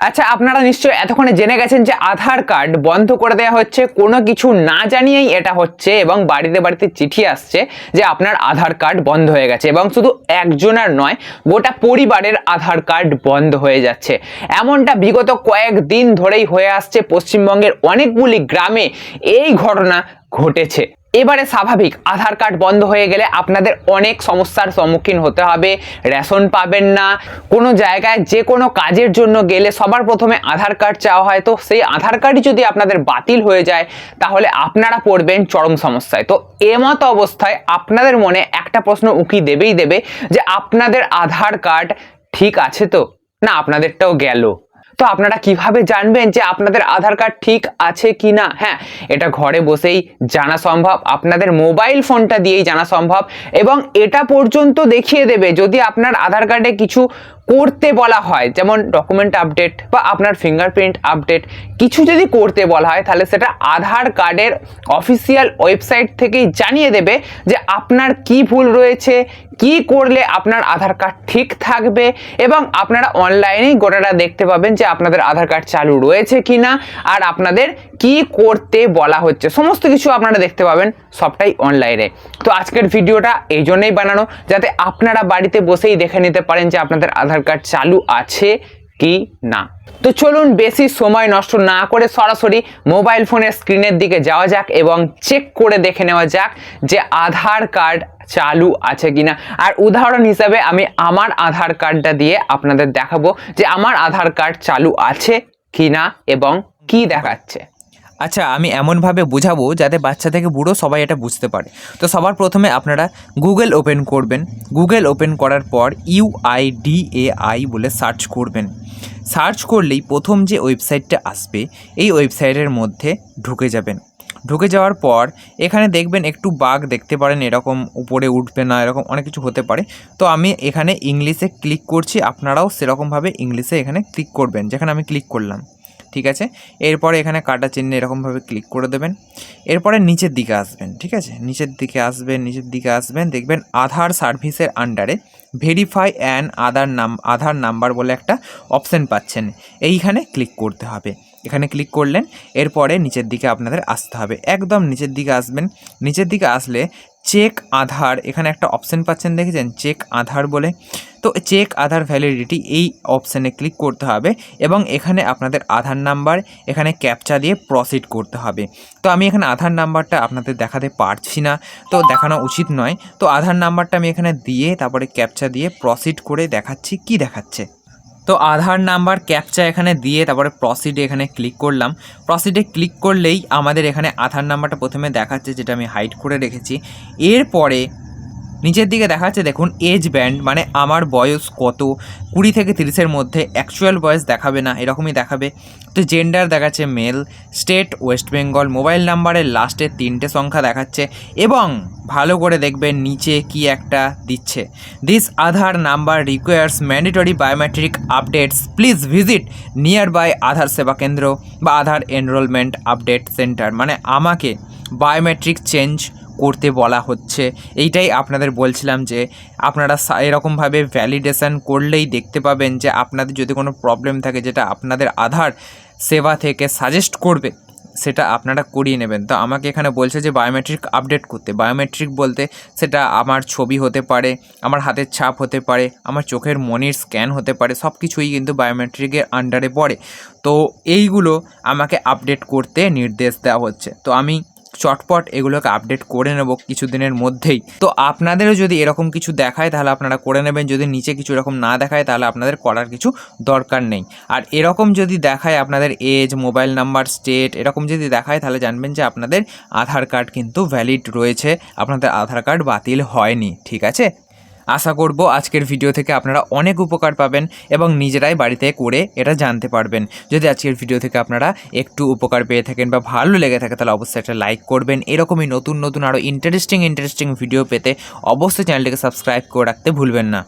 আচ্ছা, আপনারা নিশ্চয়ই এতক্ষণে জেনে গেছেন যে আধার কার্ড বন্ধ করে দেওয়া হচ্ছে, কোনো কিছু না জানিয়েই এটা হচ্ছে এবং বাড়িতে বাড়িতে চিঠি আসছে যে আপনার আধার কার্ড বন্ধ হয়ে গেছে এবং শুধু একজনের নয়, গোটা পরিবারের আধার কার্ড বন্ধ হয়ে যাচ্ছে। এমনটা বিগত কয়েকদিন ধরেই হয়ে আসছে। পশ্চিমবঙ্গের অনেকগুলি গ্রামে এই ঘটনা ঘটেছে। এবারে স্বাভাবিক, আধার কার্ড বন্ধ হয়ে গেলে আপনাদের অনেক সমস্যার সম্মুখীন হতে হবে। রেশন পাবেন না, কোনো জায়গায় যে কোনো কাজের জন্য গেলে সবার প্রথমে আধার কার্ড চাওয়া হয়। তো সেই আধার কার্ডই যদি আপনাদের বাতিল হয়ে যায় তাহলে আপনারা পড়বেন চরম সমস্যায়। তো এমতো অবস্থায় আপনাদের মনে একটা প্রশ্ন উকি দেবেই দেবে যে আপনাদের আধার কার্ড ঠিক আছে তো, না আপনাদেরটাও গেল। তো আপনারা কিভাবে জানবেন যে আপনাদের আধার কার্ড ঠিক আছে কি না? হ্যাঁ, এটা ঘরে বসেই জানা সম্ভব, আপনাদের মোবাইল ফোনটা দিয়েই জানা সম্ভব এবং এটা পর্যন্ত দেখিয়ে দেবে যদি আপনার আধার কার্ডে কিছু করতে বলা হয়, যেমন ডকুমেন্ট আপডেট বা আপনার ফিঙ্গারপ্রিন্ট আপডেট কিছু যদি করতে বলা হয় তাহলে সেটা আধার কার্ডের অফিসিয়াল ওয়েবসাইট থেকেই জানিয়ে দেবে যে আপনার কি ভুল রয়েছে, কি করলে আপনার আধার কার্ড ঠিক থাকবে এবং আপনারা অনলাইনেই গোটাটা দেখতে পাবেন যে আপনাদের আধার কার্ড চালু রয়েছে কিনা আর আপনাদের কি করতে বলা হচ্ছে, সমস্ত কিছু আপনারা দেখতে পাবেন, সবটাই অনলাইনে। তো আজকের ভিডিওটা এই জন্যই বানানো যাতে আপনারা বাড়িতে বসেই দেখে নিতে পারেন যে আপনাদের আধার কার্ড চালু আছে কি না। তো চলুন বেশি সময় নষ্ট না করে সরাসরি মোবাইল ফোনের স্ক্রিনের দিকে যাওয়া যাক এবং চেক করে দেখে নেওয়া যাক যে আধার কার্ড চালু আছে কিনা। আর উদাহরণ হিসাবে আমি আমার আধার কার্ডটা দিয়ে আপনাদের দেখাবো যে আমার আধার কার্ড চালু আছে কিনা এবং কি দেখাচ্ছে। আচ্ছা, আমি এমনভাবে বোঝাবো যাতে বাচ্চা থেকে বুড়ো সবাই এটা বুঝতে পারে। তো সবার প্রথমে আপনারা গুগল ওপেন করবেন। গুগল ওপেন করার পর UIDAI বলে সার্চ করবেন। সার্চ করলেই প্রথম যে ওয়েবসাইটটা আসবে এই ওয়েবসাইটের মধ্যে ঢুকে যাবেন। ঢুকে যাওয়ার পর এখানে দেখবেন একটু বাগ দেখতে পারেন, এরকম উপরে উঠবে না, এরকম অনেক কিছু হতে পারে। তো আমি এখানে ইংলিশে ক্লিক করছি, আপনারাও সেরকমভাবে ইংলিশে এখানে ক্লিক করবেন যেখানে আমি ক্লিক করলাম। ঠিক আছে, এরপরে এখানে কাটা চিহ্নে এরকমভাবে ক্লিক করে দেবেন। এরপরে নিচের দিকে আসবেন। ঠিক আছে, নিচের দিকে আসবেন দেখবেন আধার সার্ভিসের আন্ডারে ভেরিফাই অ্যান আধার নাম্বার বলে একটা অপশান পাচ্ছেন, এইখানে ক্লিক করতে হবে। এখানে ক্লিক করলেন, এরপরে নিচের দিকে আপনাদের আসতে হবে, একদম নিচের দিকে আসবেন। নিচের দিকে আসলে চেক আধার এখানে একটা অপশান পাচ্ছেন, দেখেছেন চেক আধার বলে। তো চেক আধার ভ্যালিডিটি এই অপশানে ক্লিক করতে হবে এবং এখানে আপনাদের আধার নাম্বার এখানে ক্যাপচা দিয়ে প্রসিড করতে হবে। তো আমি এখানে আধার নাম্বারটা আপনাদের দেখাতে পারছি না, তো দেখানো উচিত নয়। তো আধার নাম্বারটা আমি এখানে দিয়ে তারপরে ক্যাপচা দিয়ে প্রসিড করে দেখাচ্ছি কি দেখাচ্ছে। তো আধার নাম্বার ক্যাপচা এখানে দিয়ে তারপরে প্রসিডে এখানে ক্লিক করলাম। প্রসিডে ক্লিক করলেই আমাদের এখানে আধার নাম্বারটা প্রথমে দেখাচ্ছে, যেটা আমি হাইড করে রেখেছি। এরপরে নিচের দিকে দেখাচ্ছে দেখুন এজ ব্যান্ড, মানে আমার বয়স কত, 20 থেকে 30-এর মধ্যে, অ্যাকচুয়াল বয়স দেখাবে না, এরকমই দেখাবে। তো জেন্ডার দেখাচ্ছে male, state West Bengal, mobile নাম্বারের লাস্টের 3টে সংখ্যা দেখাচ্ছে এবং ভালো করে দেখবেন নিচে কি একটা দিচ্ছে, this Aadhaar number requires mandatory biometric updates, please visit near by Aadhaar Seva Kendra বা আধার এনরোলমেন্ট আপডেট সেন্টার, মানে আমাকে বায়োমেট্রিক চেঞ্জ করতে বলা হচ্ছে। এইটাই আপনাদের বলছিলাম যে আপনারা এরকমভাবে ভ্যালিডেশন করলেই দেখতে পাবেন যে আপনাদের যদি কোনো প্রবলেম থাকে যেটা আপনাদের আধার সেবা থেকে সাজেস্ট করবে সেটা আপনারা করিয়ে নেবেন। তো আমাকে এখানে বলছে যে বায়োমেট্রিক আপডেট করতে। বায়োমেট্রিক বলতে সেটা আমার ছবি হতে পারে, আমার হাতের ছাপ হতে পারে, আমার চোখের মনির স্ক্যান হতে পারে, সব কিছুই কিন্তু বায়োমেট্রিকের আন্ডারে পড়ে। তো এইগুলো আমাকে আপডেট করতে নির্দেশ দেওয়া হচ্ছে। তো আমি চটপট এগুলোকে আপডেট করে নেব কিছুদিনের মধ্যেই। তো আপনাদেরও যদি এরকম কিছু দেখায় তাহলে আপনারা করে নেবেন, যদি নিচে কিছু এরকম না দেখায় তাহলে আপনাদের করার কিছু দরকার নেই। আর এরকম যদি দেখায় আপনাদের এজ, মোবাইল নাম্বার, স্টেট এরকম যদি দেখায় তাহলে জানবেন যে আপনাদের আধার কার্ড কিন্তু ভ্যালিড রয়েছে, আপনাদের আধার কার্ড বাতিল হয়নি। ঠিক আছে, আশা করব আজকের ভিডিও থেকে আপনারা অনেক উপকার পাবেন এবং নিজেরাই বাড়িতে করে এটা জানতে পারবেন। যদি আজকের ভিডিও থেকে আপনারা একটু উপকার পেয়ে থাকেন বা ভালো লেগে থাকে তাহলে অবশ্যই একটা লাইক করবেন। এরকমই নতুন আরও ইন্টারেস্টিং ভিডিও পেতে অবশ্যই চ্যানেলটিকে সাবস্ক্রাইব করে রাখতে ভুলবেন না।